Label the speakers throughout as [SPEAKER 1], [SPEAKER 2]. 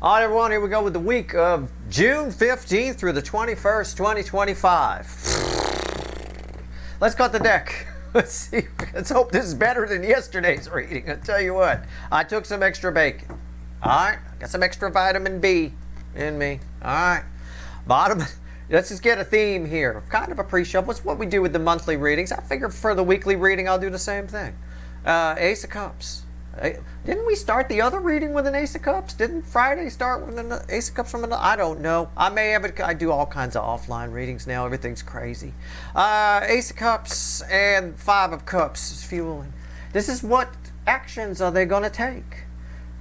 [SPEAKER 1] All right, everyone, here we go with the week of June 15th through the 21st, 2025. Let's cut the deck. Let's see. Let's hope this is better than yesterday's reading. I'll tell you what. I took some extra bacon. All right. Got some extra vitamin B in me. All right. Bottom. Let's just get a theme here. Kind of a pre-show. What's what we do with the monthly readings. I figure for the weekly reading, I'll do the same thing. Ace of Cups. Didn't we start the other reading with an Ace of Cups? Didn't Friday start with an Ace of Cups from another? I don't know. I may have it. I do all kinds of offline readings now. Everything's crazy. Ace of Cups and Five of Cups is fueling. This is what actions are they going to take?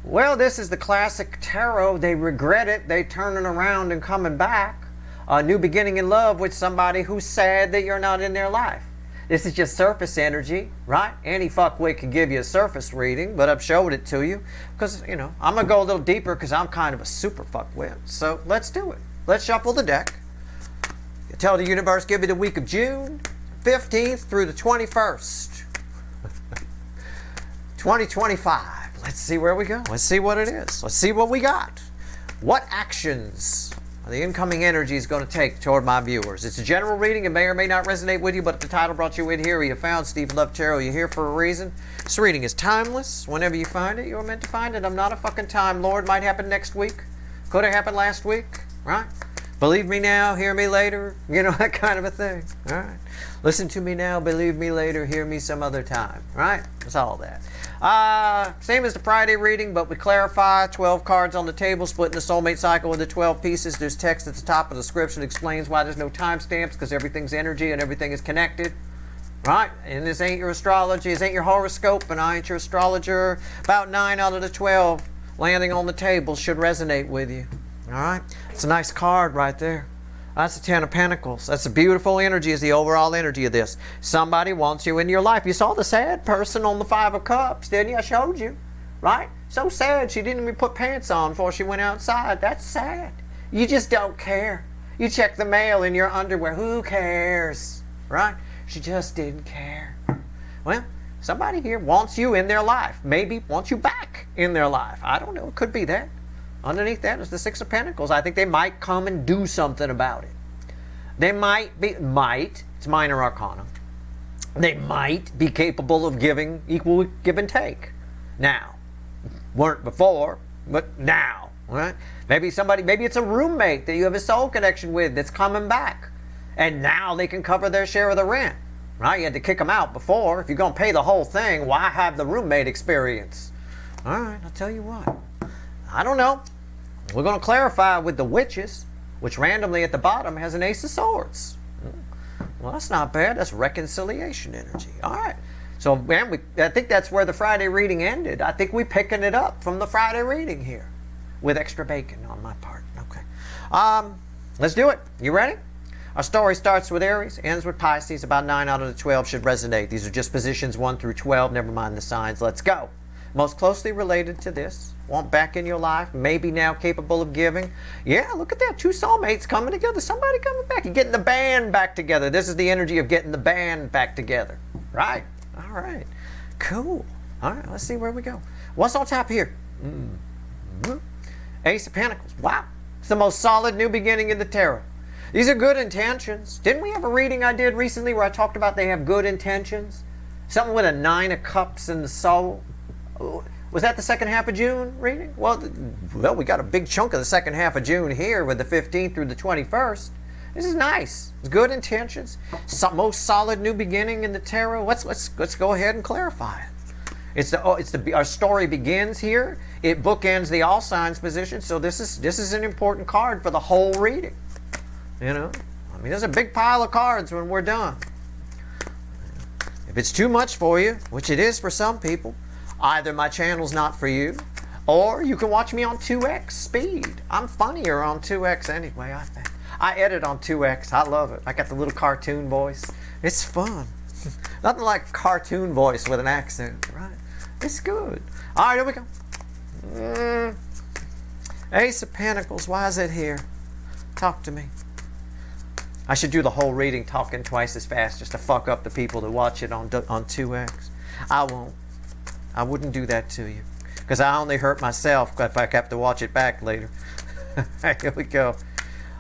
[SPEAKER 1] Well, this is the classic tarot. They regret it. They turning around and coming back. A new beginning in love with somebody who's sad that you're not in their life. This is just surface energy, right? Any fuckwit can give you a surface reading, but I've showed it to you because, you know, I'm going to go a little deeper because I'm kind of a super fuckwit. So let's do it. Let's shuffle the deck. Tell the universe, give me the week of June 15th through the 21st. 2025. Let's see where we go. Let's see what it is. Let's see what we got. What actions the incoming energy is going to take toward my viewers? It's a general reading. It may or may not resonate with you, but if the title brought you in here, you found Steve Love Tarot. You're here for a reason. This reading is timeless. Whenever you find it, you're meant to find it. I'm not a fucking time lord. Might happen next week. Could have happened last week, right? Believe me now, hear me later. You know, that kind of a thing. All right. Listen to me now, believe me later, hear me some other time. Right? That's all that. Same as the Friday reading, but we clarify. 12 cards on the table, splitting the soulmate cycle into 12 pieces. There's text at the top of the description that explains why there's no timestamps, because everything's energy and everything is connected. Right? And this ain't your astrology, this ain't your horoscope, and I ain't your astrologer. About 9 out of the 12 landing on the table should resonate with you. All right? It's a nice card right there. That's the Ten of Pentacles. That's the beautiful energy, is the overall energy of this. Somebody wants you in your life. You saw the sad person on the Five of Cups, didn't you? I showed you. Right? So sad she didn't even put pants on before she went outside. That's sad. You just don't care. You check the mail in your underwear. Who cares? Right? She just didn't care. Well, somebody here wants you in their life. Maybe wants you back in their life. I don't know. It could be that. Underneath that is the Six of Pentacles. I think they might come and do something about it. They it's minor arcana. They might be capable of giving equal give and take. Now. Weren't before, but now. Right? Maybe it's a roommate that you have a soul connection with that's coming back. And now they can cover their share of the rent. Right? You had to kick them out before. If you're going to pay the whole thing, why have the roommate experience? All right, I'll tell you what. I don't know. We're going to clarify with the Witches, which randomly at the bottom has an Ace of Swords. Well, that's not bad. That's reconciliation energy. All right. So, man, I think that's where the Friday reading ended. I think we're picking it up from the Friday reading here with extra bacon on my part. Okay. Let's do it. You ready? Our story starts with Aries, ends with Pisces. About 9 out of the 12 should resonate. These are just positions 1 through 12. Never mind the signs. Let's go. Most closely related to this. Want back in your life. Maybe now capable of giving. Yeah, look at that. 2 soulmates coming together. Somebody coming back. You're getting the band back together. This is the energy of getting the band back together. Right. All right. Cool. All right. Let's see where we go. What's on top here? Ace of Pentacles. Wow. It's the most solid new beginning in the tarot. These are good intentions. Didn't we have a reading I did recently where I talked about they have good intentions? Something with a 9 of Cups in the soul. Was that the second half of June reading? Well, we got a big chunk of the second half of June here with the 15th through the 21st. This is nice. It's good intentions. Most solid new beginning in the tarot. Let's go ahead and clarify it. Our story begins here. It bookends the all signs position. So this is an important card for the whole reading. You know, I mean, there's a big pile of cards when we're done. If it's too much for you, which it is for some people, either my channel's not for you, or you can watch me on 2x speed. I'm funnier on 2x anyway, I think. I edit on 2x. I love it. I got the little cartoon voice. It's fun. Nothing like cartoon voice with an accent, right? It's good. All right, here we go. Ace of Pentacles. Why is it here? Talk to me. I should do the whole reading talking twice as fast just to fuck up the people that watch it on 2x. I won't. I wouldn't do that to you. because I only hurt myself if I have to watch it back later. Here we go.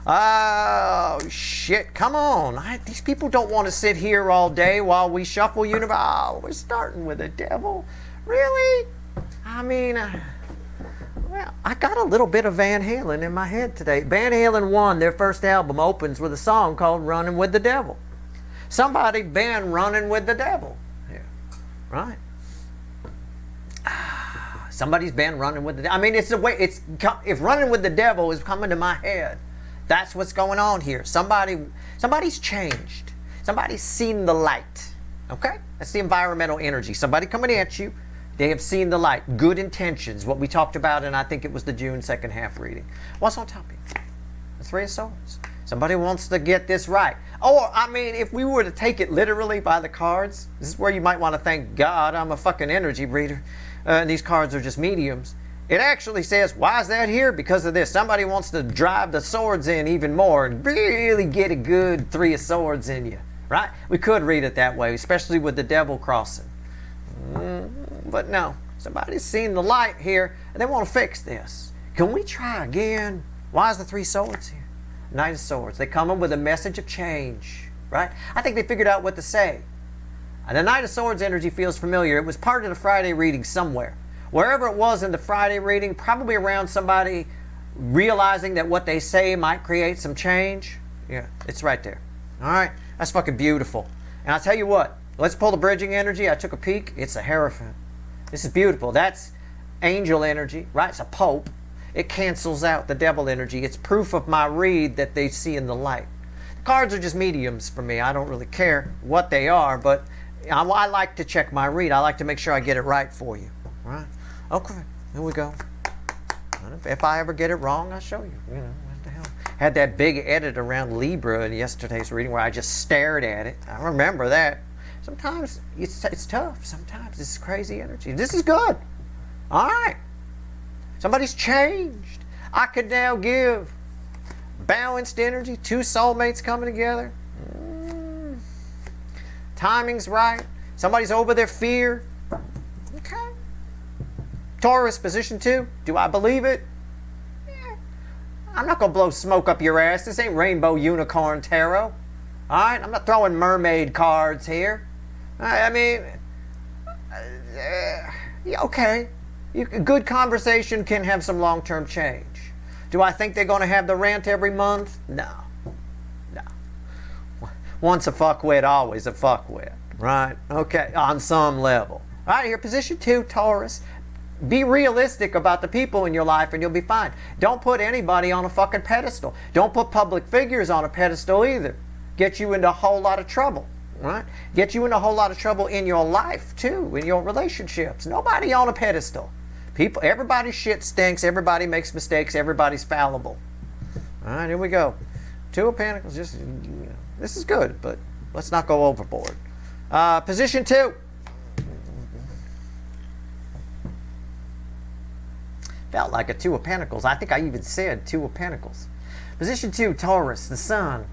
[SPEAKER 1] Oh, shit. Come on. These people don't want to sit here all day while we shuffle universe. Oh, we're starting with the devil. Really? I mean, well, I got a little bit of Van Halen in my head today. Van Halen 1, their first album, opens with a song called Running with the Devil. Somebody been running with the devil. Yeah. Right? Somebody's been running with the devil. I mean, it's the way, if running with the devil is coming to my head, that's what's going on here. Somebody's changed. Somebody's seen the light. Okay? That's the environmental energy. Somebody coming at you, they have seen the light. Good intentions, what we talked about, and I think it was the June second half reading. What's on top of you? The Three of Swords. Somebody wants to get this right. Or, I mean, if we were to take it literally by the cards, this is where you might want to thank God I'm a fucking energy reader, and these cards are just mediums. It actually says, why is that here? Because of this. Somebody wants to drive the swords in even more and really get a good Three of Swords in you. Right? We could read it that way, especially with the devil crossing. But no. Somebody's seen the light here, and they want to fix this. Can we try again? Why is the Three Swords here? Knight of Swords. They come in with a message of change. Right? I think they figured out what to say. And the Knight of Swords energy feels familiar. It was part of the Friday reading somewhere. Wherever it was in the Friday reading, probably around somebody realizing that what they say might create some change. Yeah, it's right there. All right, that's fucking beautiful. And I'll tell you what, let's pull the bridging energy. I took a peek. It's a Hierophant. This is beautiful. That's angel energy, right? It's a Pope. It cancels out the devil energy. It's proof of my read that they see in the light. The cards are just mediums for me. I don't really care what they are, but I like to check my read. I like to make sure I get it right for you. All right? Okay, here we go. If I ever get it wrong, I'll show you. You know, what the hell. Had that big edit around Libra in yesterday's reading where I just stared at it. I remember that. Sometimes it's tough. Sometimes it's crazy energy. This is good. All right. Somebody's changed. I could now give balanced energy, two soulmates coming together. Timing's right. Somebody's over their fear. Okay. Taurus, position 2. Do I believe it? Yeah. I'm not going to blow smoke up your ass. This ain't Rainbow Unicorn Tarot. Alright? I'm not throwing mermaid cards here. I mean, yeah, okay. Good conversation can have some long-term change. Do I think they're going to have the rant every month? No. No. Once a fuckwit, always a fuckwit. Right? Okay. On some level. Alright, here, position 2, Taurus. Be realistic about the people in your life and you'll be fine. Don't put anybody on a fucking pedestal. Don't put public figures on a pedestal either. Get you into a whole lot of trouble. Right? Get you into a whole lot of trouble in your life too, in your relationships. Nobody on a pedestal. People, everybody's shit stinks, everybody makes mistakes, everybody's fallible. Alright, here we go. Two of Pentacles, just, you know, this is good, but let's not go overboard. Position 2. Felt like a Two of Pentacles. I think I even said Two of Pentacles. Position 2, Taurus, the Sun.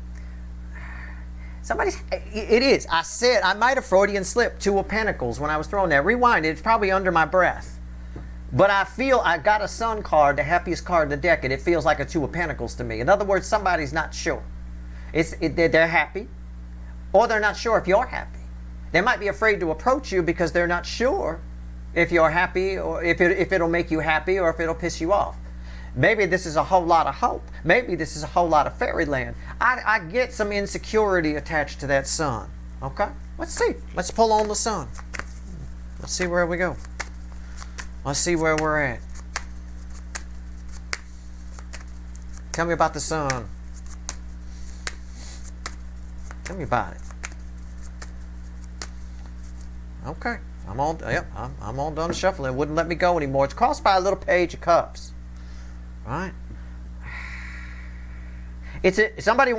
[SPEAKER 1] It is. I said, I might have Freudian slipped Two of Pentacles when I was throwing that. Rewind it. It's probably under my breath. But I feel I got a Sun card, the happiest card in the deck, and it feels like a Two of Pentacles to me. In other words, somebody's not sure. They're happy, or they're not sure if you're happy. They might be afraid to approach you because they're not sure if you're happy, or if it'll make you happy, or if it'll piss you off. Maybe this is a whole lot of hope. Maybe this is a whole lot of fairyland. I get some insecurity attached to that Sun. Okay? Let's see. Let's pull on the Sun. Let's see where we go. Let's see where we're at. Tell me about the Sun. Tell me about it. Okay. I'm all done shuffling. It wouldn't let me go anymore. It's crossed by a little Page of Cups. Right? Somebody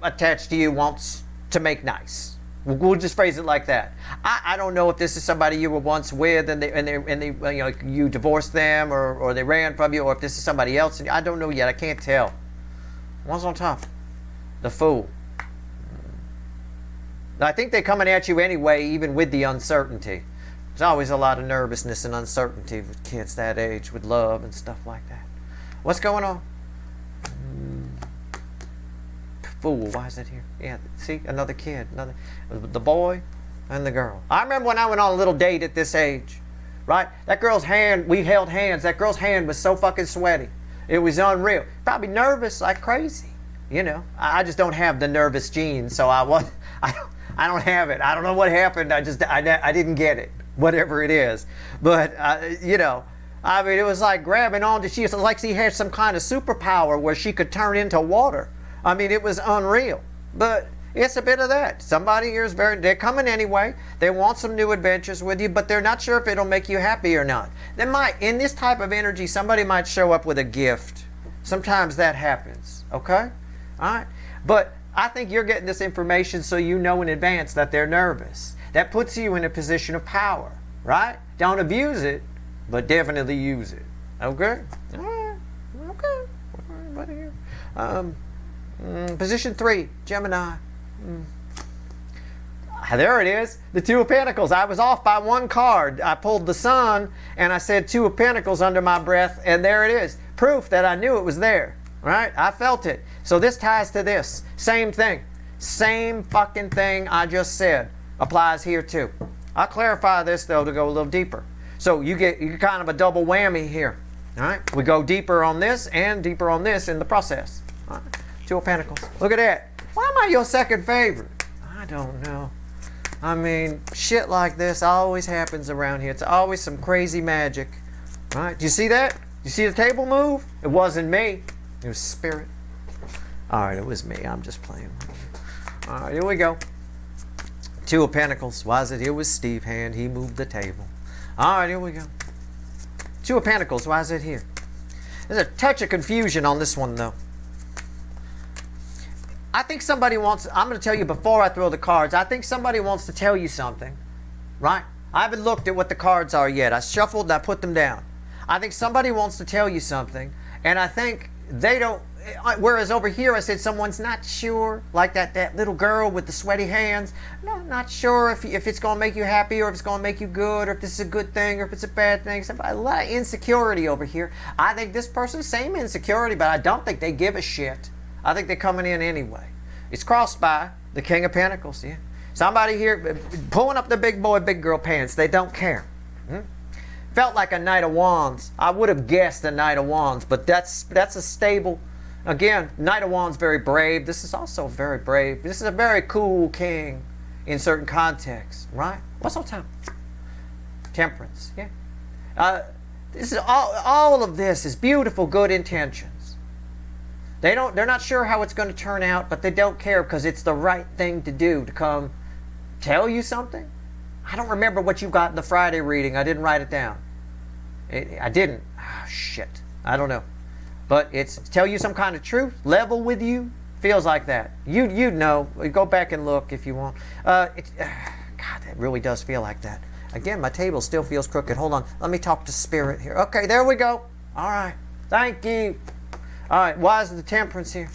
[SPEAKER 1] attached to you wants to make nice. We'll just phrase it like that. I don't know if this is somebody you were once with and they you know, you divorced them or they ran from you, or if this is somebody else. I don't know yet. I can't tell. What's on top? The Fool. I think they're coming at you anyway, even with the uncertainty. There's always a lot of nervousness and uncertainty with kids that age, with love and stuff like that. What's going on? Fool, why is it here? Yeah, see, another kid, the boy and the girl. I remember when I went on a little date at this age, right? That girl's hand, we held hands. That girl's hand was so fucking sweaty. It was unreal. Probably nervous like crazy. You know, I just don't have the nervous genes, so I don't have it. I don't know what happened. I didn't get it, whatever it is. But you know, I mean, it was like grabbing onto. She was like she had some kind of superpower where she could turn into water. I mean, it was unreal. But it's a bit of that. Somebody here is they're coming anyway. They want some new adventures with you, but they're not sure if it'll make you happy or not. They might, in this type of energy, somebody might show up with a gift. Sometimes that happens, okay? All right? But I think you're getting this information so you know in advance that they're nervous. That puts you in a position of power, right? Don't abuse it, but definitely use it. Okay? All right. Okay. All right, buddy here. Position 3, Gemini. There it is, the Two of Pentacles. I was off by one card. I pulled the Sun and I said Two of Pentacles under my breath, and there it is. Proof that I knew it was there, right? I felt it. So this ties to this. Same thing. Same fucking thing I just said applies here too. I'll clarify this though to go a little deeper. So you get kind of a double whammy here. All right? We go deeper on this and deeper on this in the process. All right? Two of Pentacles. Look at that. Why am I your second favorite? I don't know. I mean, shit like this always happens around here. It's always some crazy magic. All right? Do you see that? You see the table move? It wasn't me. It was spirit. All right, it was me. I'm just playing with you. All right, here we go. Two of Pentacles. Why is it here with Steve Hand? He moved the table. All right, here we go. Two of Pentacles. Why is it here? There's a touch of confusion on this one, though. I think somebody wants, I'm going to tell you before I throw the cards, I think somebody wants to tell you something, right? I haven't looked at what the cards are yet. I shuffled and I put them down. I think somebody wants to tell you something, and I think they don't, whereas over here I said someone's not sure, like that little girl with the sweaty hands, no, not sure if it's going to make you happy or if it's going to make you good or if this is a good thing or if it's a bad thing. A lot of insecurity over here. I think this person, same insecurity, but I don't think they give a shit. I think they're coming in anyway. It's crossed by the King of Pentacles. Yeah, somebody here pulling up the big boy, big girl pants. They don't care. Felt like a Knight of Wands. I would have guessed a Knight of Wands, but that's a stable. Again, Knight of Wands, very brave. This is also very brave. This is a very cool king in certain contexts, right? What's on top? Temperance. Yeah. This is all of this is beautiful, good intentions. They're not sure how it's going to turn out, but they don't care because it's the right thing to do to come tell you something. I don't remember what you got in the Friday reading. I didn't write it down. I didn't. Oh, shit. I don't know. But it's tell you some kind of truth, level with you. Feels like that. You'd know. Go back and look if you want. God, that really does feel like that. Again, my table still feels crooked. Hold on. Let me talk to Spirit here. Okay, there we go. All right. Thank you. All right, why is the Temperance here?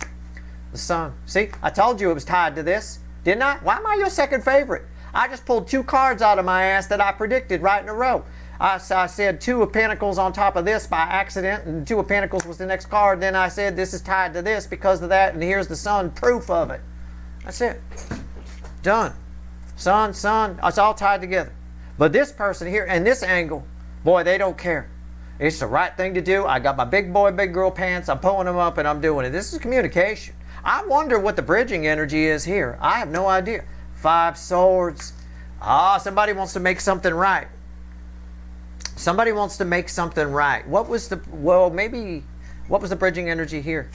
[SPEAKER 1] The Sun. See, I told you it was tied to this, didn't I? Why am I your second favorite? I just pulled two cards out of my ass that I predicted right in a row. I said Two of Pentacles on top of this by accident, and Two of Pentacles was the next card. Then I said this is tied to this because of that, and here's the Sun, proof of it. That's it. Done. Sun, it's all tied together. But this person here, and this angle, boy, they don't care. It's the right thing to do. I got my big boy, big girl pants. I'm pulling them up and I'm doing it. This is communication. I wonder what the bridging energy is here. I have no idea. 5 Swords. Somebody wants to make something right. Somebody wants to make something right. What was the bridging energy here?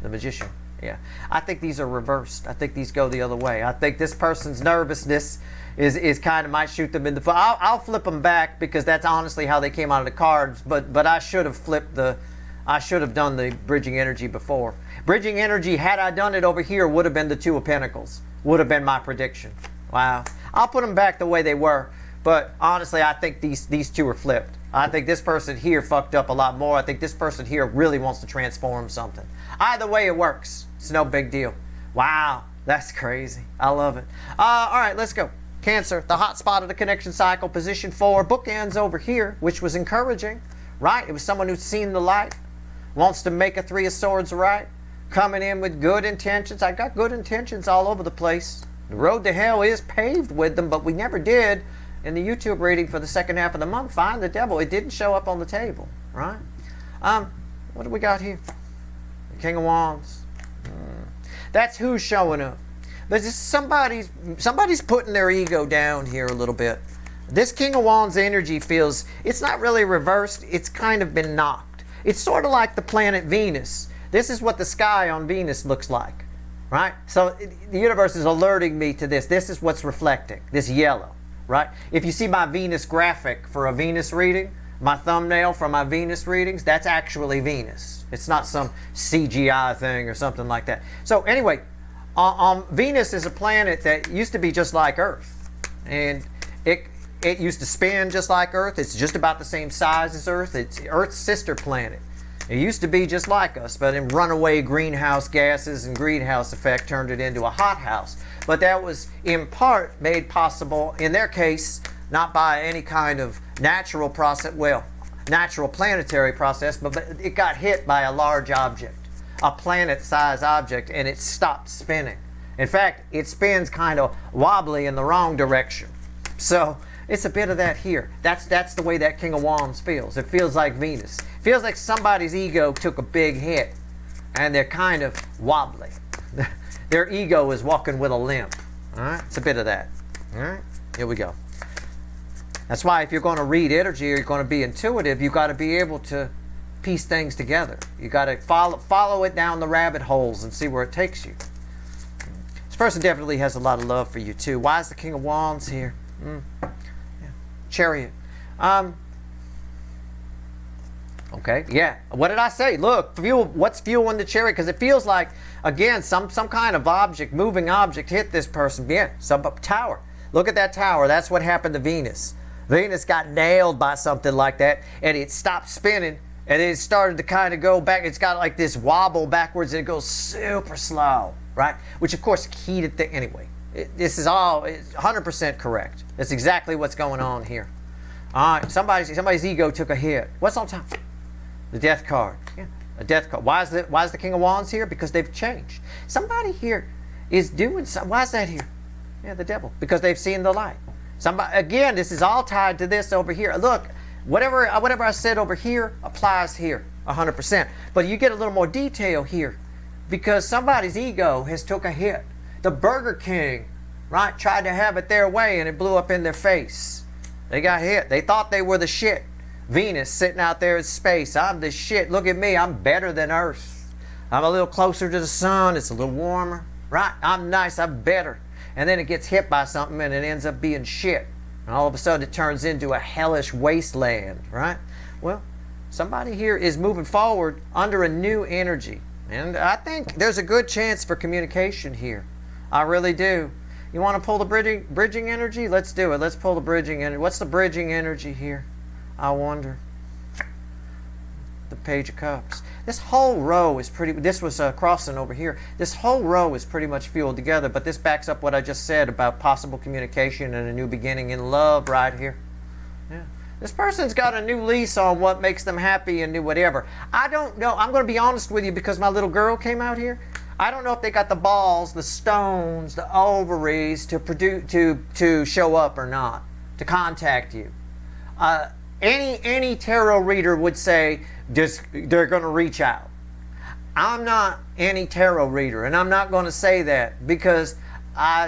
[SPEAKER 1] The Magician. Yeah. I think these are reversed. I think these go the other way. I think this person's nervousness is kind of might shoot them in the foot. I'll flip them back because that's honestly how they came out of the cards. But I should have I should have done the bridging energy before. Bridging energy, had I done it over here, would have been the Two of Pentacles. Would have been my prediction. Wow. I'll put them back the way they were. But honestly, I think these two are flipped. I think this person here fucked up a lot more. I think this person here really wants to transform something. Either way, it works. It's no big deal. Wow. That's crazy. I love it. All right, let's go. Cancer, the hot spot of the connection cycle, position 4, bookends over here, which was encouraging, right? It was someone who's seen the light, wants to make a 3 of Swords right, coming in with good intentions. I got good intentions all over the place. The road to hell is paved with them, but we never did in the YouTube reading for the second half of the month find the devil. It didn't show up on the table, right? What do we got here? The King of Wands. That's who's showing up. But just somebody's putting their ego down here a little bit. This King of Wands energy feels, it's not really reversed, it's kind of been knocked. It's sort of like the planet Venus. This is what the sky on Venus looks like, right? So the universe is alerting me to this. This is what's reflecting, this yellow, right? If you see my Venus graphic for a Venus reading, my thumbnail for my Venus readings, that's actually Venus. It's not some CGI thing or something like that. So anyway, Venus is a planet that used to be just like Earth. And it used to spin just like Earth. It's just about the same size as Earth. It's Earth's sister planet. It used to be just like us, but in runaway greenhouse gases and greenhouse effect turned it into a hothouse. But that was in part made possible, in their case, not by any kind of natural process, well, natural planetary process, but it got hit by a large object, a planet-sized object, and it stopped spinning. In fact, it spins kind of wobbly in the wrong direction. So it's a bit of that here. That's the way that King of Wands feels. It feels like Venus. It feels like somebody's ego took a big hit, and they're kind of wobbly. Their ego is walking with a limp. All right, it's a bit of that. All right, here we go. That's why if you're going to read energy or you're going to be intuitive, you've got to be able to piece things together. You've got to follow it down the rabbit holes and see where it takes you. This person definitely has a lot of love for you too. Why is the King of Wands here? Yeah. Chariot. Okay, yeah. What did I say? Look, fuel. What's fueling the chariot? Because it feels like, again, some kind of object, moving object hit this person. Yeah, some tower. Look at that tower. That's what happened to Venus. Venus got nailed by something like that, and it stopped spinning, and it started to kind of go back. It's got like this wobble backwards, and it goes super slow, right? Which, of course, heated the... Anyway, this is all 100% correct. That's exactly what's going on here. All right, somebody's ego took a hit. What's on top? The Death card. Yeah, a Death card. Why is the King of Wands here? Because they've changed. Somebody here is doing something. Why is that here? Yeah, the devil. Because they've seen the light. Somebody, again, this is all tied to this over here. Look, whatever I said over here applies here 100%. But you get a little more detail here because somebody's ego has took a hit. The Burger King, right, tried to have it their way and it blew up in their face. They got hit. They thought they were the shit. Venus sitting out there in space. I'm the shit. Look at me. I'm better than Earth. I'm a little closer to the sun. It's a little warmer, right? I'm nice. I'm better. And then it gets hit by something and it ends up being shit. And all of a sudden it turns into a hellish wasteland, right? Well, somebody here is moving forward under a new energy. And I think there's a good chance for communication here. I really do. You want to pull the bridging energy? Let's do it. Let's pull the bridging energy. What's the bridging energy here? I wonder. The Page of Cups. This whole row is pretty... This was crossing over here. This whole row is pretty much fueled together, but this backs up what I just said about possible communication and a new beginning in love right here. Yeah. This person's got a new lease on what makes them happy and do whatever. I don't know. I'm going to be honest with you because my little girl came out here. I don't know if they got the balls, the stones, the ovaries to show up or not, to contact you. Any tarot reader would say they're going to reach out. I'm not any tarot reader, and I'm not going to say that because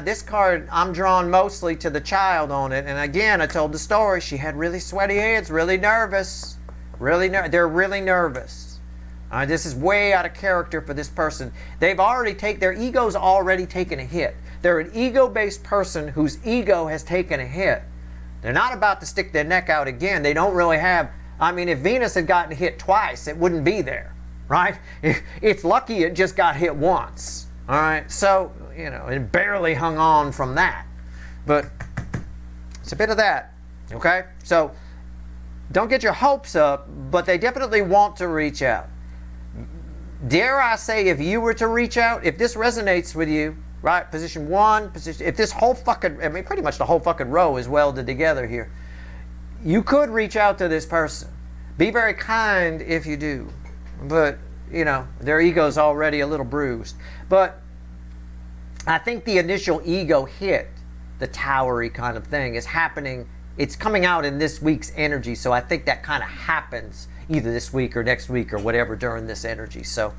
[SPEAKER 1] this card, I'm drawn mostly to the child on it. And again, I told the story. She had really sweaty hands, really nervous. They're really nervous. This is way out of character for this person. Their ego's already taken a hit. They're an ego-based person whose ego has taken a hit. They're not about to stick their neck out again. They don't really have... I mean, if Venus had gotten hit twice, it wouldn't be there, right? It's lucky it just got hit once, all right? So, you know, it barely hung on from that. But it's a bit of that, okay? So don't get your hopes up, but they definitely want to reach out. Dare I say, if you were to reach out, if this resonates with you, right? Position 1, position, if this whole fucking, I mean, pretty much the whole fucking row is welded together here. You could reach out to this person. Be very kind if you do. But, you know, their ego's already a little bruised. But I think the initial ego hit, the towery kind of thing, is happening. It's coming out in this week's energy. So I think that kind of happens either this week or next week or whatever during this energy. So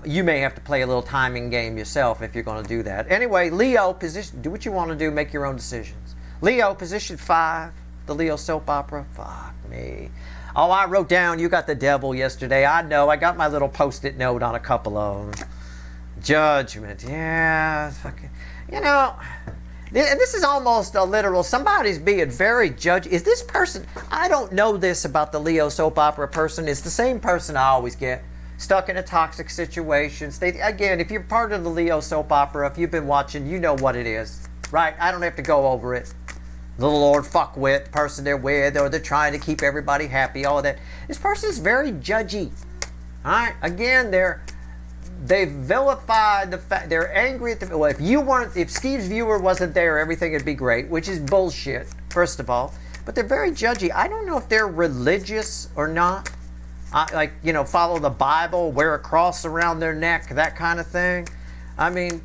[SPEAKER 1] you may have to play a little timing game yourself if you're going to do that. Anyway, Leo, position, do what you want to do. Make your own decisions. Leo, position 5, the Leo soap opera. Fuck me. Oh, I wrote down, you got the devil yesterday. I know. I got my little post-it note on a couple of them. Judgment. Yeah. Fucking, you know, this is almost a literal. Somebody's being very judgy. Is this person, I don't know this about the Leo soap opera person. It's the same person I always get. Stuck in a toxic situation. Again, if you're part of the Leo soap opera, if you've been watching, you know what it is. Right? I don't have to go over it. The Lord fuckwit, person they're with, or they're trying to keep everybody happy, all of that. This person is very judgy. Alright? Again, they've vilified the fact, they're angry at the, well, if Steve's viewer wasn't there, everything would be great, which is bullshit, first of all. But they're very judgy. I don't know if they're religious or not. Like, you know, follow the Bible, wear a cross around their neck, that kind of thing. I mean,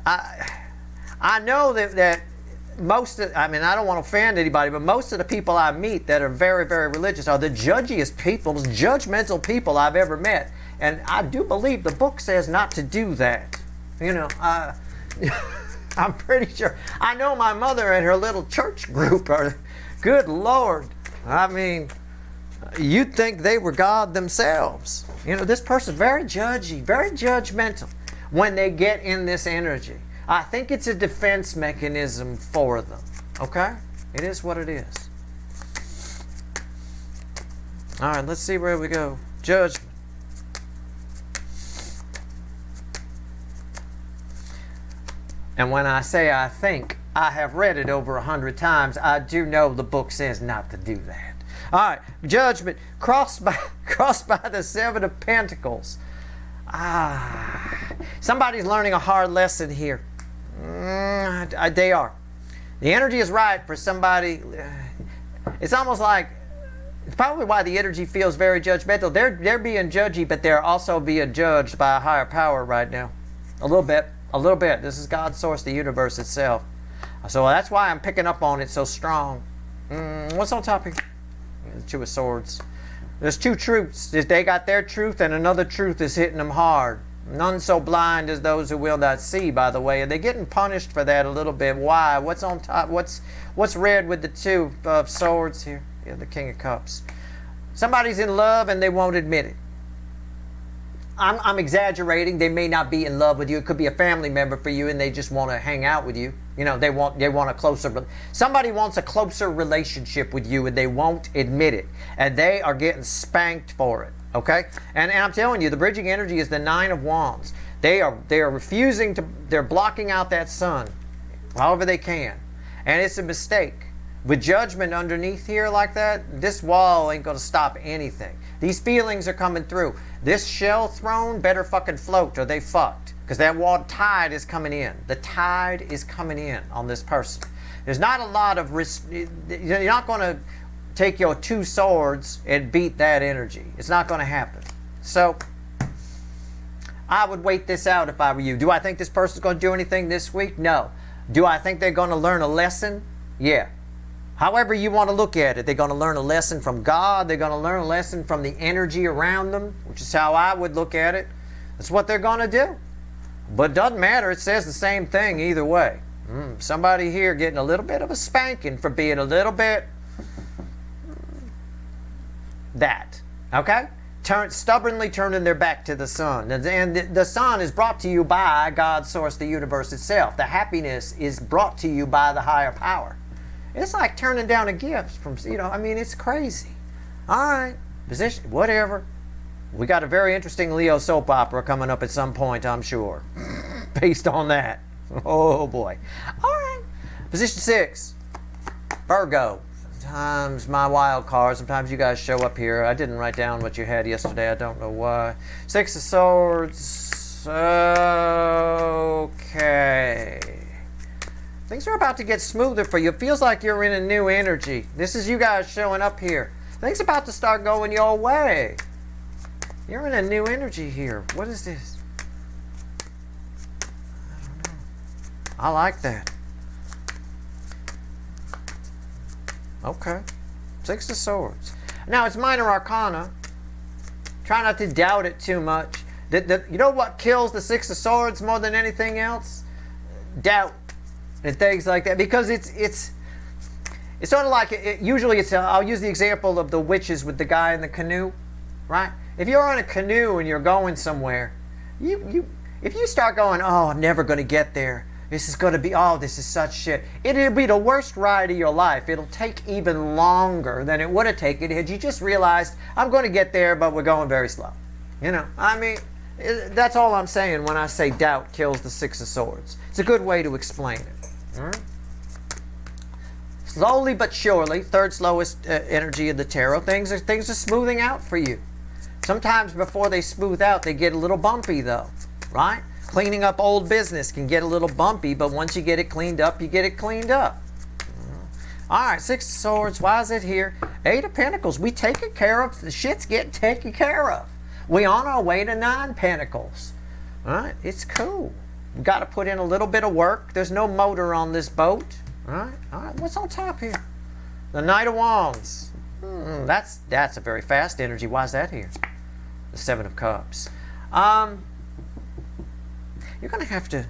[SPEAKER 1] I know that most of, I mean, I don't want to offend anybody, but most of the people I meet that are very, very religious are the judgiest people, most judgmental people I've ever met. And I do believe the book says not to do that. You know, I'm pretty sure. I know my mother and her little church group are, good Lord. I mean, you'd think they were God themselves. You know, this person very judgy, very judgmental when they get in this energy. I think it's a defense mechanism for them. Okay? It is what it is. Alright, let's see where we go. Judgment. And when I say I think, I have read it over 100 times. I do know the book says not to do that. Alright, judgment. Crossed by the 7 of Pentacles. Somebody's learning a hard lesson here. They are. The energy is right for somebody. It's almost like, it's probably why the energy feels very judgmental. They're being judgy, but they're also being judged by a higher power right now. A little bit. A little bit. This is God's source, the universe itself. So that's why I'm picking up on it so strong. What's on top here? The 2 of Swords. There's 2 truths. They got their truth, and another truth is hitting them hard. None so blind as those who will not see, by the way. And they're getting punished for that a little bit. Why? What's on top? What's red with the 2 of Swords here? Yeah, the King of Cups. Somebody's in love and they won't admit it. I'm exaggerating. They may not be in love with you. It could be a family member for you and they just want to hang out with you. You know, they want a closer, somebody wants a closer relationship with you and they won't admit it. And they are getting spanked for it. Okay? And I'm telling you, the bridging energy is the 9 of Wands. They are refusing to, they're blocking out that sun however they can. And it's a mistake. With judgment underneath here like that, this wall ain't going to stop anything. These feelings are coming through. This shell throne better fucking float or they fucked. Because that wall tide is coming in. The tide is coming in on this person. There's not a lot of risk. You're not going to take your 2 swords and beat that energy. It's not going to happen. So, I would wait this out if I were you. Do I think this person's going to do anything this week? No. Do I think they're going to learn a lesson? Yeah. However you want to look at it, they're going to learn a lesson from God. They're going to learn a lesson from the energy around them, which is how I would look at it. That's what they're going to do. But it doesn't matter. It says the same thing either way. Somebody here getting a little bit of a spanking for being a little bit that. Okay? Stubbornly turning their back to the sun. And the sun is brought to you by God's source, the universe itself. The happiness is brought to you by the higher power. It's like turning down a gift from, you know, I mean, it's crazy. All right, position, whatever. We got a very interesting Leo soap opera coming up at some point, I'm sure. Based on that. Oh, boy. All right. Position 6. Virgo. Sometimes my wild card, sometimes you guys show up here. I didn't write down what you had yesterday. I don't know why. 6 of Swords. Okay. Things are about to get smoother for you. It feels like you're in a new energy. This is you guys showing up here. Things about to start going your way. You're in a new energy here. What is this? I don't know. I like that. Okay. Six of Swords. Now, it's minor arcana. Try not to doubt it too much. You know what kills the Six of Swords more than anything else? Doubt and things like that. Because it's sort of like, usually it's, I'll use the example of the witches with the guy in the canoe, right? If you're on a canoe and you're going somewhere, if you start going, oh, I'm never going to get there. This is going to be, oh, this is such shit. It'll be the worst ride of your life. It'll take even longer than it would have taken had you just realized, I'm going to get there, but we're going very slow. You know, I mean, that's all I'm saying when I say doubt kills the Six of Swords. It's a good way to explain it. All right? Slowly but surely, third slowest energy of the tarot, things are smoothing out for you. Sometimes before they smooth out, they get a little bumpy though, right? Cleaning up old business can get a little bumpy, but once you get it cleaned up, you get it cleaned up. All right, Six of Swords, why is it here? Eight of Pentacles, we taken care of, the shit's getting taken care of. We on our way to Nine Pentacles. All right, it's cool. We've got to put in a little bit of work. There's no motor on this boat. All right, what's on top here? The Knight of Wands. That's a very fast energy. Why is that here? The Seven of Cups. You're going to have to...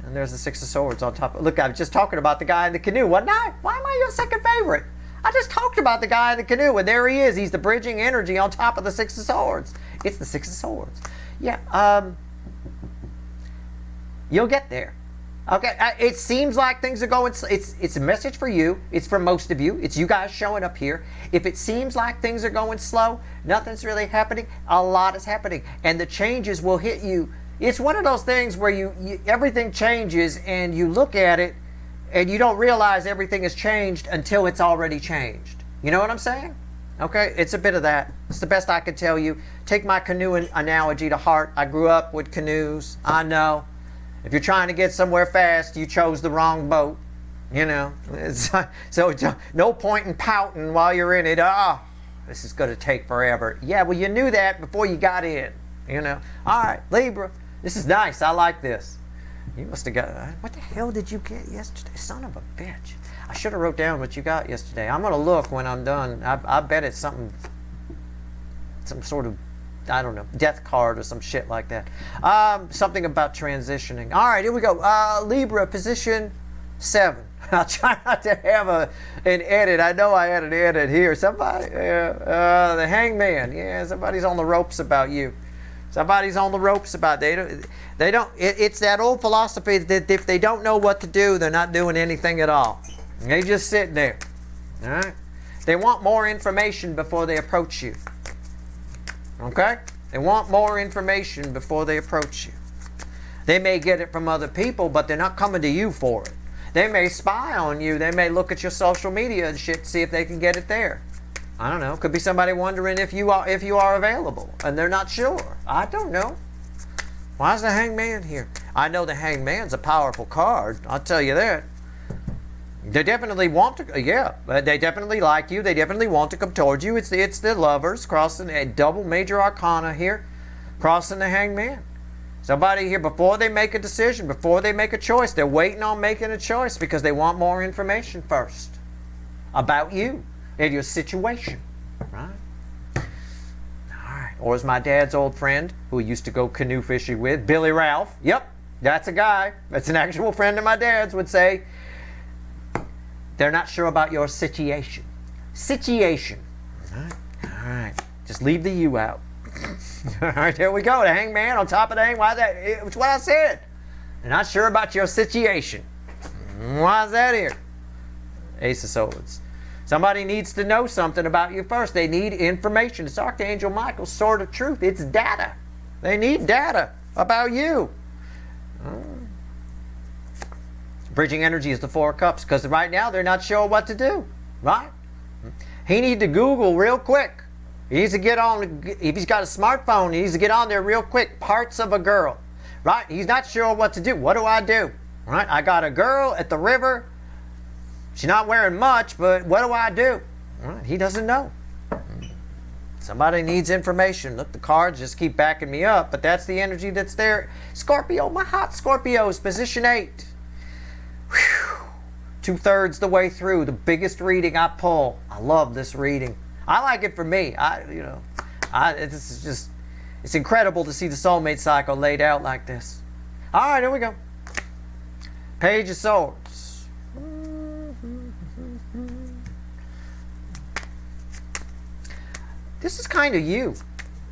[SPEAKER 1] And there's the Six of Swords on top. Look, I was just talking about the guy in the canoe, wasn't I? Why am I your second favorite? I just talked about the guy in the canoe, and there he is. He's the bridging energy on top of the Six of Swords. It's the Six of Swords. Yeah, you'll get there. Okay, it seems like things are going... It's a message for you. It's for most of you. It's you guys showing up here. If it seems like things are going slow, nothing's really happening, a lot is happening. And the changes will hit you. It's one of those things where everything changes and you look at it and you don't realize everything has changed until it's already changed. You know what I'm saying? Okay, it's a bit of that. It's the best I can tell you. Take my canoe analogy to heart. I grew up with canoes. I know. If you're trying to get somewhere fast, you chose the wrong boat. You know, so no point in pouting while you're in it. Oh, this is going to take forever. Yeah, well, you knew that before you got in. You know. All right, Libra. This is nice. I like this. You must have got... What the hell did you get yesterday? Son of a bitch. I should have wrote down what you got yesterday. I'm going to look when I'm done. I bet it's some sort of, I don't know, death card or some shit like that. Something about transitioning. All right, here we go. Libra, position 7. I'll try not to have an edit. I know I had an edit here. Somebody, the Hangman. Yeah, somebody's on the ropes about you. Somebody's on the ropes about they don't. It's that old philosophy that if they don't know what to do, they're not doing anything at all. They just sitting there. All right. They want more information before they approach you. Okay. They want more information before they approach you. They may get it from other people, but they're not coming to you for it. They may spy on you. They may look at your social media and shit, see if they can get it there. I don't know. Could be somebody wondering if you are available, and they're not sure. I don't know. Why is the Hangman here? I know the Hangman's a powerful card. I'll tell you that. They definitely want to. Yeah, they definitely like you. They definitely want to come towards you. It's the Lovers crossing a double major arcana here, crossing the Hangman. Somebody here, before they make a decision, before they make a choice, they're waiting on making a choice because they want more information first about you and your situation, right? All right. Or as my dad's old friend, who he used to go canoe fishing with, Billy Ralph. Yep, that's a guy. That's an actual friend of my dad's would say, they're not sure about your situation. Situation. All right. All right. Just leave the you out. All right, here we go. The Hangman on top of the hang. Why is that? It's what I said. They're not sure about your situation. Why is that here? Ace of Swords. Somebody needs to know something about you first. They need information. It's Archangel Michael's sword of truth. It's data. They need data about you. Bridging energy is the Four of Cups because right now they're not sure what to do. Right? He need to Google real quick. He needs to get on, if he's got a smartphone, he needs to get on there real quick. Parts of a girl, right? He's not sure what to do. What do I do? Right? I got a girl at the river. She's not wearing much, but what do I do? Right? He doesn't know. Somebody needs information. Look, the cards just keep backing me up, but that's the energy that's there. Scorpio, my hot Scorpios, position 8. Whew. 2/3 the way through, the biggest reading I pull. I love this reading. I like it for me. It's incredible to see the soulmate cycle laid out like this. All right, here we go. Page of Swords. This is kind of you.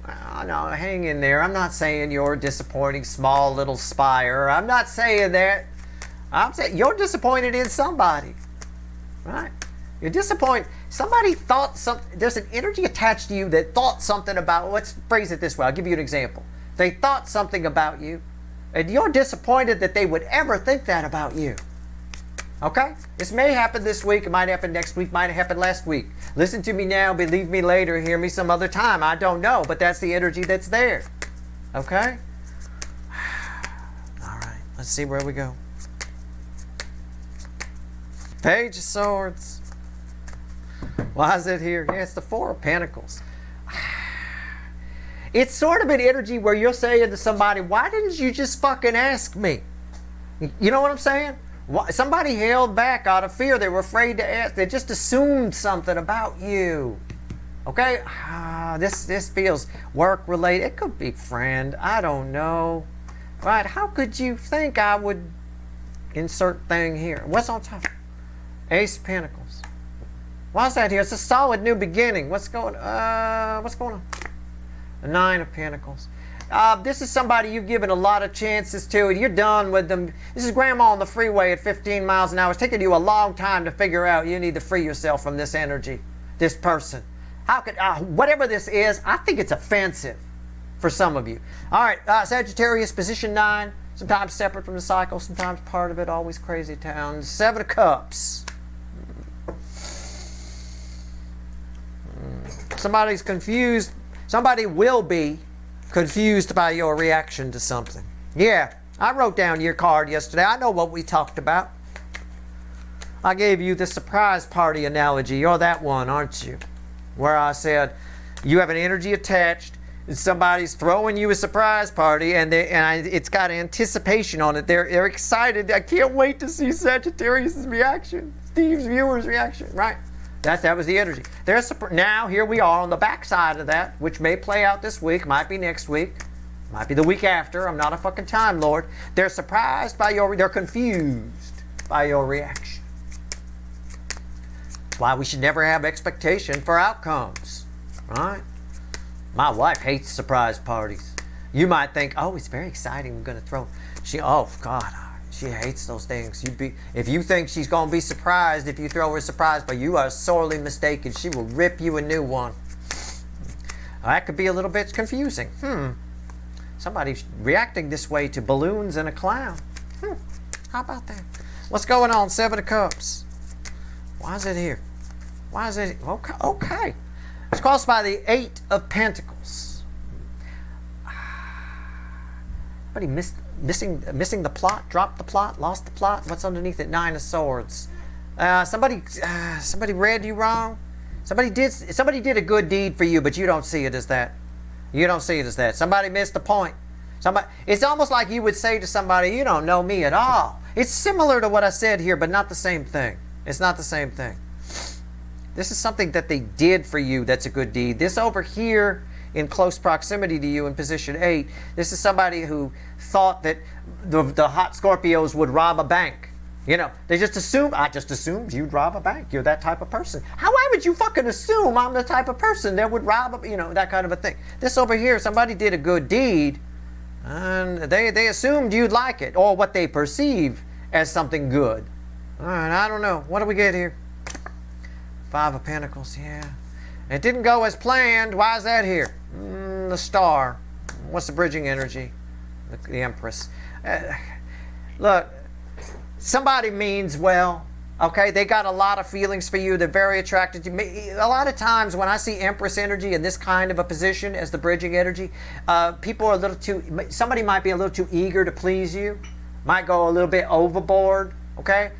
[SPEAKER 1] Oh, no, hang in there. I'm not saying you're a disappointing small little spire. I'm not saying that. I'm saying you're disappointed in somebody. Right? You're disappointed. Somebody thought something. There's an energy attached to you that thought something about. Let's phrase it this way. I'll give you an example. They thought something about you, and you're disappointed that they would ever think that about you. Okay? This may happen this week. It might happen next week. Might happen last week. Listen to me now. Believe me later. Hear me some other time. I don't know, but that's the energy that's there. Okay? All right. Let's see where we go. Page of Swords. Why is it here? Yeah, it's the Four of Pentacles. It's sort of an energy where you're saying to somebody, why didn't you just fucking ask me? You know what I'm saying? Somebody held back out of fear. They were afraid to ask. They just assumed something about you. Okay? This feels work related. It could be friend. I don't know. Right? How could you think I would insert thing here? What's on top? Ace of Pentacles. Why's that here? It's a solid new beginning. What's going on? The Nine of Pentacles. This is somebody you've given a lot of chances to, and you're done with them. This is grandma on the freeway at 15 miles an hour. It's taken you a long time to figure out you need to free yourself from this energy, this person. How could, whatever this is, I think it's offensive for some of you. All right, Sagittarius, position 9. Sometimes separate from the cycle, sometimes part of it, always crazy town. 7 of Cups. Somebody's confused. Somebody will be confused by your reaction to something. Yeah, I wrote down your card yesterday. I know what we talked about. I gave you the surprise party analogy. You're that one, aren't you? Where I said you have an energy attached and somebody's throwing you a surprise party and it's got anticipation on it. They're excited. I can't wait to see Sagittarius' reaction. Steve's viewer's reaction, right? That was the energy. Now here we are on the backside of that, which may play out this week, might be next week, might be the week after. I'm not a fucking time lord. They're surprised by they're confused by your reaction. That's why we should never have expectation for outcomes, right? My wife hates surprise parties. You might think, oh, it's very exciting. We're going to throw. Oh God. She hates those things. If you think she's going to be surprised if you throw her a surprise, but you are sorely mistaken. She will rip you a new one. That could be a little bit confusing. Somebody's reacting this way to balloons and a clown. How about that? What's going on? 7 of Cups. Why is it here? Why is it? Okay. It's caused by the 8 of Pentacles. Somebody missing the plot, dropped the plot, lost the plot. What's underneath it? 9 of Swords. Somebody read you wrong. Somebody did a good deed for you, but you don't see it as that. You don't see it as that. Somebody missed the point. It's almost like you would say to somebody, you don't know me at all. It's similar to what I said here, but not the same thing. It's not the same thing. This is something that they did for you that's a good deed. This over here in close proximity to you in position 8, this is somebody who thought that the hot Scorpios would rob a bank. You know, they just assumed, I just assumed you'd rob a bank. You're that type of person. Why would you fucking assume I'm the type of person that would rob that kind of a thing? This over here, somebody did a good deed, and they assumed you'd like it, or what they perceive as something good. All right, I don't know. What do we get here? 5 of Pentacles, yeah. It didn't go as planned. Why is that here? The Star. What's the bridging energy? The Empress. Look, somebody means well. Okay, they got a lot of feelings for you. They're very attracted to me. A lot of times when I see Empress energy in this kind of a position as the bridging energy, people are a little too, somebody might be a little too eager to please you, might go a little bit overboard, okay?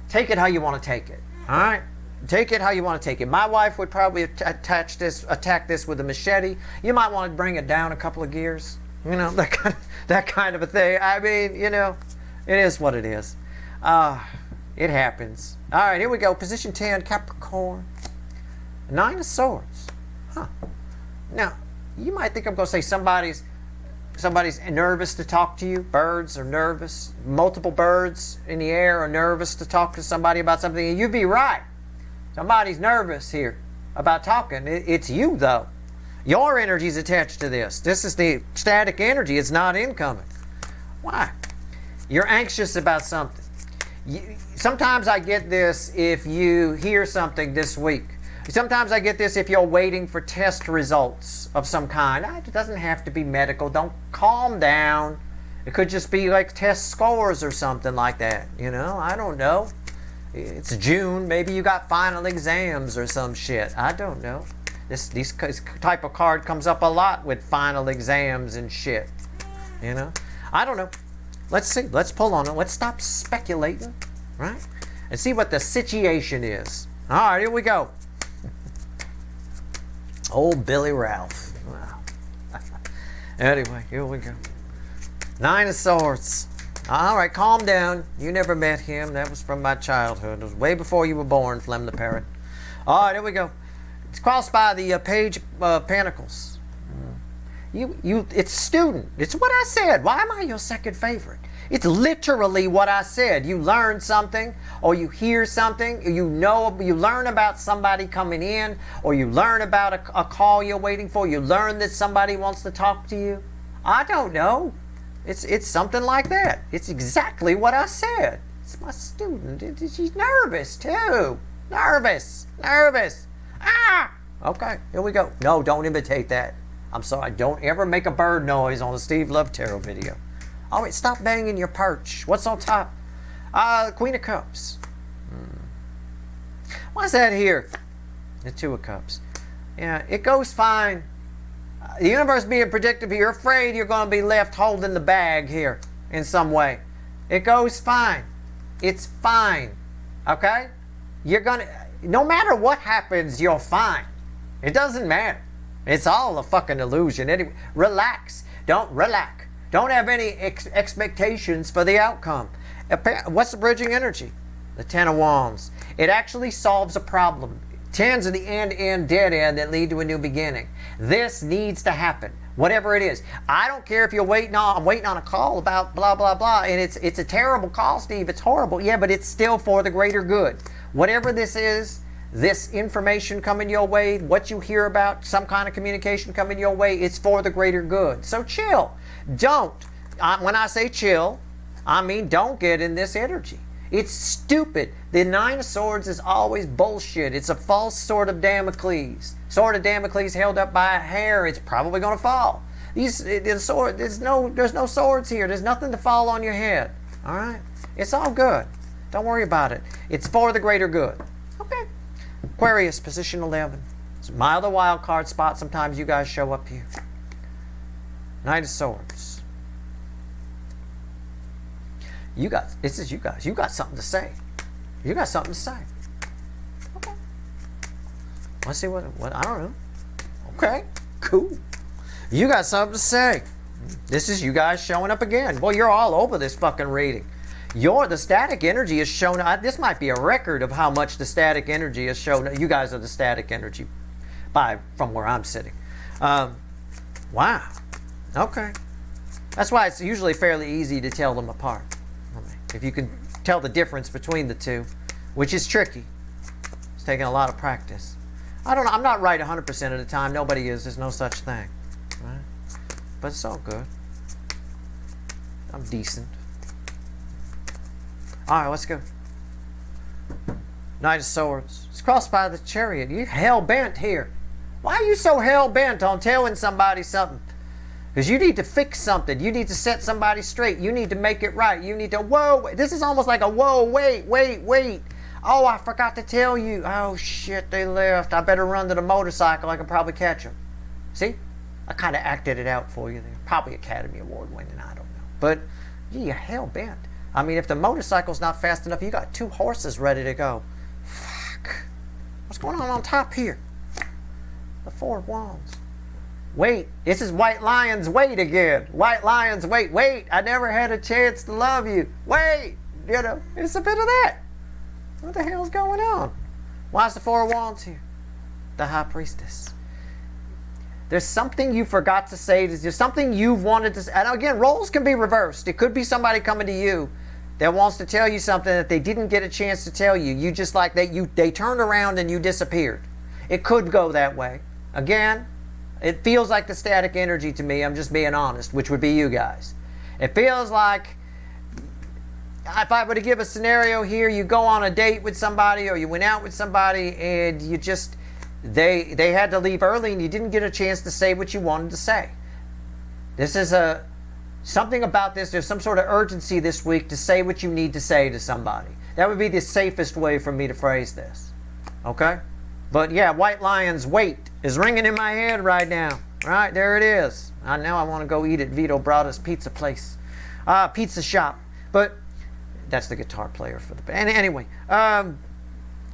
[SPEAKER 1] Take it how you want to take it, all right? Take it how you want to take it. My wife would probably attack this with a machete. You might want to bring it down a couple of gears, you know, that kind of a thing. I mean, you know, it is what it is. It happens. All right, here we go. Position 10, Capricorn. 9 of Swords. Huh. Now, you might think I'm going to say somebody's nervous to talk to you. Birds are nervous. Multiple birds in the air are nervous to talk to somebody about something. And you'd be right. Somebody's nervous here about talking. It's you, though. Your energy is attached to this. This is the static energy. It's not incoming. Why? You're anxious about something. Sometimes I get this if you hear something this week. Sometimes I get this if you're waiting for test results of some kind. It doesn't have to be medical. Don't calm down. It could just be like test scores or something like that. You know, I don't know. It's June. Maybe you got final exams or some shit. I don't know. This type of card comes up a lot with final exams and shit. You know, I don't know. Let's see. Let's pull on it. Let's stop speculating, right? And see what the situation is. All right, here we go. Old Billy Ralph. Wow. Anyway, here we go. 9 of Swords. All right, calm down. You never met him. That was from my childhood. It was way before you were born, Flem the Parrot. All right, here we go. It's crossed by the Page of Pentacles. It's student. It's what I said. Why am I your second favorite? It's literally what I said. You learn something, or you hear something, you learn about somebody coming in, or you learn about a call you're waiting for. You learn that somebody wants to talk to you. I don't know. It's something like that. It's exactly what I said. It's my student. She's nervous too. Nervous. Ah! Okay, here we go. No, don't imitate that. I'm sorry, don't ever make a bird noise on a Steve Love Tarot video. All right, stop banging your perch. What's on top? Queen of Cups. What's that here? The Two of Cups. Yeah, it goes fine. The universe being predictive, you're afraid you're going to be left holding the bag here in some way. It goes fine. It's fine. Okay? You're going to, no matter what happens, you're fine. It doesn't matter. It's all a fucking illusion. Anyway, relax. Don't have any expectations for the outcome. What's the bridging energy? The Ten of Wands. It actually solves a problem. Tens are the end, dead end that lead to a new beginning. This needs to happen, whatever it is. I don't care if you're I'm waiting on a call about blah, blah, blah, and it's a terrible call, Steve. It's horrible. Yeah, but it's still for the greater good. Whatever this is, this information coming your way, what you hear about, some kind of communication coming your way, it's for the greater good. So chill. Don't. When I say chill, I mean don't get in this energy. It's stupid. The Nine of Swords is always bullshit. It's a false sword of Damocles. Sword of Damocles held up by a hair. It's probably going to fall. There's no swords here. There's nothing to fall on your head. All right? It's all good. Don't worry about it. It's for the greater good. Okay. Aquarius, position 11. It's a milder wild card spot. Sometimes you guys show up here. Knight of Swords. This is you guys. You got something to say. You got something to say. Okay. Let's see what I don't know. Okay. Cool. You got something to say. This is you guys showing up again. Boy, you're all over this fucking reading. The static energy is shown. This might be a record of how much the static energy is shown. You guys are the static energy from where I'm sitting. Wow. Okay. That's why it's usually fairly easy to tell them apart. If you can tell the difference between the two, which is tricky. It's taking a lot of practice. I don't know. I'm not right 100% of the time. Nobody is. There's no such thing. Right? But it's all good. I'm decent. All right, let's go. Knight of Swords. It's crossed by the Chariot. You hell-bent here. Why are you so hell-bent on telling somebody something? Because you need to fix something. You need to set somebody straight. You need to make it right. You need to, whoa, this is almost like a whoa, wait. Oh, I forgot to tell you. Oh, shit, they left. I better run to the motorcycle. I can probably catch them. See? I kind of acted it out for you there. Probably Academy Award winning, I don't know. But you're hell bent. I mean, if the motorcycle's not fast enough, you got 2 horses ready to go. Fuck. What's going on top here? The 4 of Wands. Wait. This is White Lion's Wait again. White Lion's Wait. Wait. I never had a chance to love you. Wait. You know, it's a bit of that. What the hell's going on? Why is the 4 of Wands here? The High Priestess. There's something you forgot to say. There's something you've wanted to say. And again, roles can be reversed. It could be somebody coming to you that wants to tell you something that they didn't get a chance to tell you. You just like they turned around and you disappeared. It could go that way. Again, it feels like the static energy to me. I'm just being honest, which would be you guys. It feels like if I were to give a scenario here, you go on a date with somebody or you went out with somebody and you just they had to leave early and you didn't get a chance to say what you wanted to say. This is something about this. There's some sort of urgency this week to say what you need to say to somebody. That would be the safest way for me to phrase this. Okay? But yeah, White Lion's Wait is ringing in my head right now. Right, there it is. Now I want to go eat at Vito Brada's pizza place. Pizza shop. But that's the guitar player for the band. Anyway,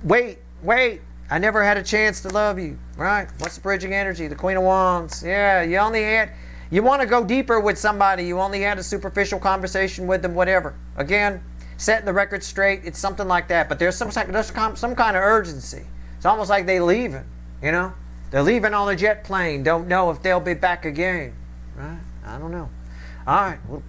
[SPEAKER 1] wait. I never had a chance to love you. Right? What's the bridging energy? The Queen of Wands. Yeah, you want to go deeper with somebody. You only had a superficial conversation with them, whatever. Again, setting the record straight. It's something like that. But there's some kind of urgency. It's almost like they're leaving, you know? They're leaving on a jet plane. Don't know if they'll be back again. Right? I don't know. All right. Well,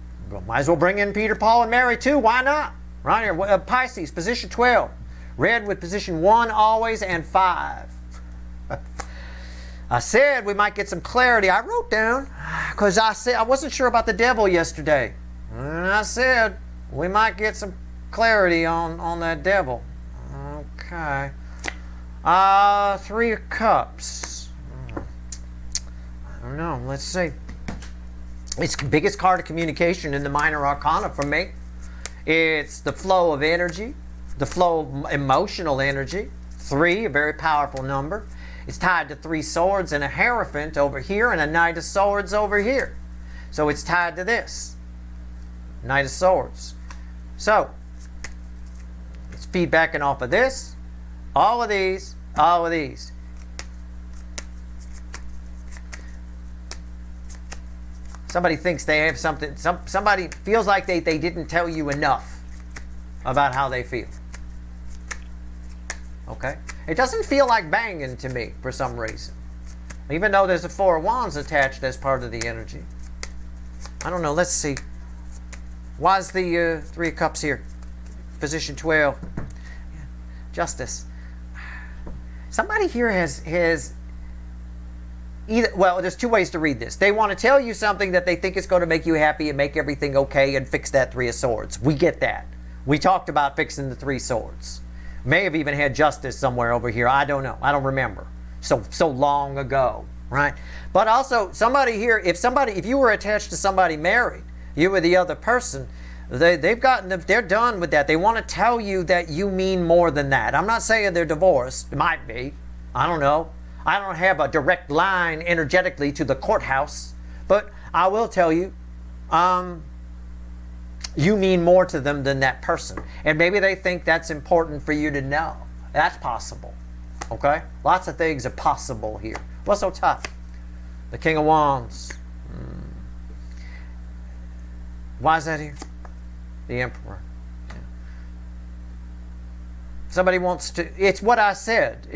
[SPEAKER 1] might as well bring in Peter, Paul, and Mary too. Why not? Right here. Pisces, position 12. Red with position 1 always and 5. I said we might get some clarity. I wrote down because I said I wasn't sure about the devil yesterday. And I said we might get some clarity on that devil. Okay. 3 of Cups. I don't know. Let's see. It's the biggest card of communication in the minor arcana for me. It's the flow of energy, the flow of emotional energy. 3, a very powerful number. It's tied to 3 swords and a Hierophant over here and a Knight of Swords over here. So it's tied to this. Knight of Swords. So, it's feedbacking off of this. All of these. Somebody thinks they have something. Somebody feels like they didn't tell you enough about how they feel. Okay? It doesn't feel like banging to me for some reason. Even though there's a 4 of Wands attached as part of the energy. I don't know. Let's see. Why's the 3 of Cups here? Position 12. Justice. Somebody here has either, well, there's 2 ways to read this. They want to tell you something that they think is going to make you happy and make everything okay and fix that 3 of Swords. We get that. We talked about fixing the 3 swords. May have even had Justice somewhere over here. I don't know. I don't remember. So long ago, right? But also, somebody here, if you were attached to somebody married, you were the other person, they're done with that. They want to tell you that you mean more than that. I'm not saying they're divorced. It might be. I don't know. I don't have a direct line energetically to the courthouse. But I will tell you, you mean more to them than that person. And maybe they think that's important for you to know. That's possible. Okay? Lots of things are possible here. What's so tough? The King of Wands. Why is that here? The Emperor. Yeah. Somebody wants to. It's what I said.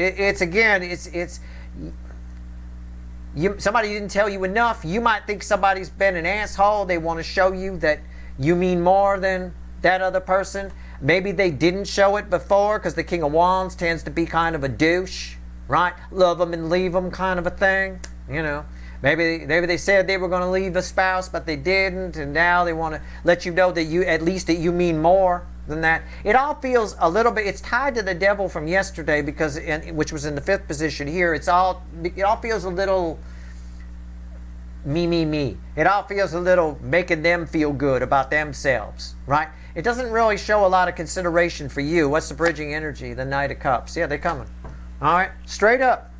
[SPEAKER 1] Somebody didn't tell you enough. You might think somebody's been an asshole. They want to show you that you mean more than that other person. Maybe they didn't show it before because the King of Wands tends to be kind of a douche, right? Love them and leave them kind of a thing, you know. Maybe they said they were going to leave the spouse, but they didn't, and now they want to let you know that you mean more than that. It all feels a little bit. It's tied to the devil from yesterday which was in the 5th position here. It all feels a little me. It all feels a little making them feel good about themselves, right? It doesn't really show a lot of consideration for you. What's the bridging energy? The Knight of Cups. Yeah, they're coming. All right, straight up,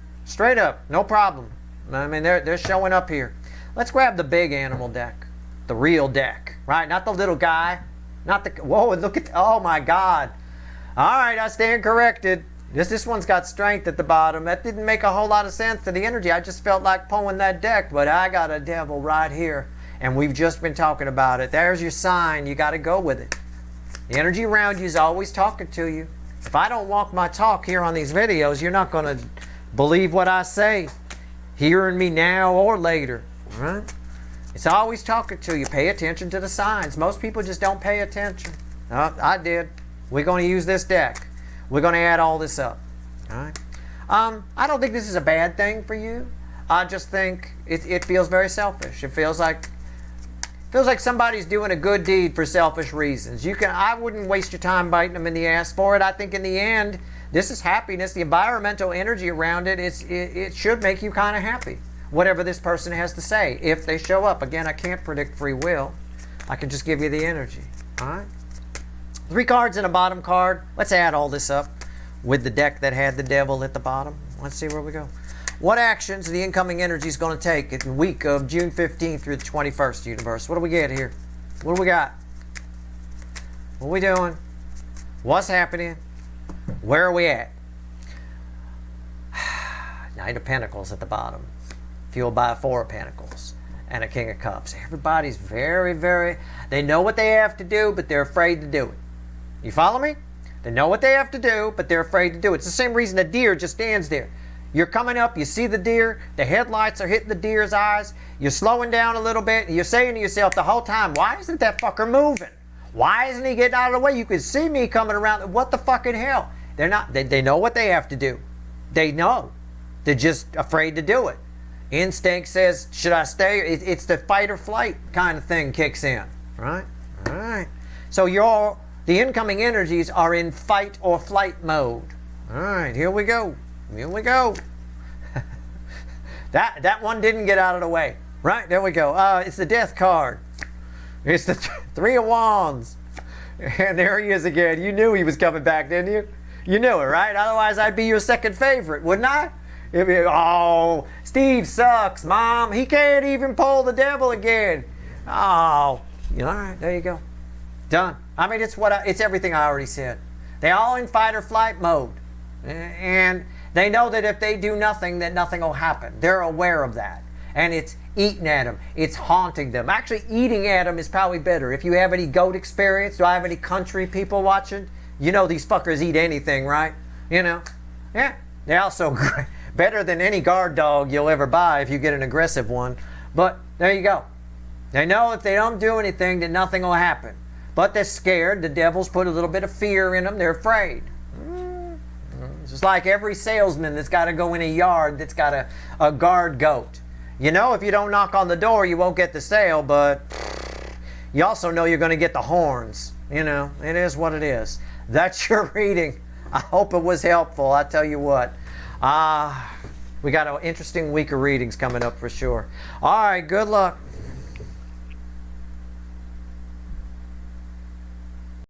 [SPEAKER 1] no problem. I mean, they're showing up here. Let's grab the big animal deck, the real deck, right? Not the little guy, not the. Whoa! Look at. Oh my God! All right, I stand corrected. This one's got strength at the bottom. That didn't make a whole lot of sense to the energy. I just felt like pulling that deck, but I got a devil right here, and we've just been talking about it. There's your sign. You got to go with it. The energy around you is always talking to you. If I don't walk my talk here on these videos, you're not going to believe what I say, hearing me now or later. Right? It's always talking to you. Pay attention to the signs. Most people just don't pay attention. I did. We're going to use this deck. We're going to add all this up. All right? I don't think this is a bad thing for you. I just think it feels very selfish. It feels like somebody's doing a good deed for selfish reasons. I wouldn't waste your time biting them in the ass for it. I think in the end, this is happiness. The environmental energy around it, it should make you kind of happy. Whatever this person has to say, if they show up. Again, I can't predict free will. I can just give you the energy. All right? 3 cards and a bottom card. Let's add all this up with the deck that had the devil at the bottom. Let's see where we go. What actions the incoming energy is going to take in the week of June 15th through the 21st, universe? What do we get here? What do we got? What are we doing? What's happening? Where are we at? Knight of Pentacles at the bottom, fueled by a 4 of Pentacles and a King of Cups. Everybody's they know what they have to do, but they're afraid to do it. You follow me? They know what they have to do, but they're afraid to do it. It's the same reason a deer just stands there. You're coming up, you see the deer, the headlights are hitting the deer's eyes, you're slowing down a little bit, and you're saying to yourself the whole time, why isn't that fucker moving? Why isn't he getting out of the way? You can see me coming around. What the fucking hell? They're not, they know what they have to do. They know. They're just afraid to do it. Instinct says, should I stay? It's the fight or flight kind of thing kicks in, right? All right. So the incoming energies are in fight or flight mode. All right, here we go. Here we go. That one didn't get out of the way. Right, there we go. It's the Death card. It's the 3 of Wands. And there he is again. You knew he was coming back, didn't you? You knew it, right? Otherwise, I'd be your second favorite, wouldn't I? It'd be, oh, Steve sucks, Mom. He can't even pull the devil again. Oh, all right, there you go. Done. I mean, it's everything I already said. They're all in fight or flight mode. And they know that if they do nothing, that nothing will happen. They're aware of that. And it's eating at them. It's haunting them. Actually, eating at them is probably better. If you have any goat experience, do I have any country people watching? You know these fuckers eat anything, right? You know? Yeah. They're also better than any guard dog you'll ever buy if you get an aggressive one. But there you go. They know if they don't do anything, that nothing will happen. But they're scared. The devil's put a little bit of fear in them. They're afraid. It's just like every salesman that's got to go in a yard that's got a guard goat. You know, if you don't knock on the door, you won't get the sale, but you also know you're going to get the horns. You know, it is what it is. That's your reading. I hope it was helpful. I tell you what. We got an interesting week of readings coming up for sure. All right, good luck.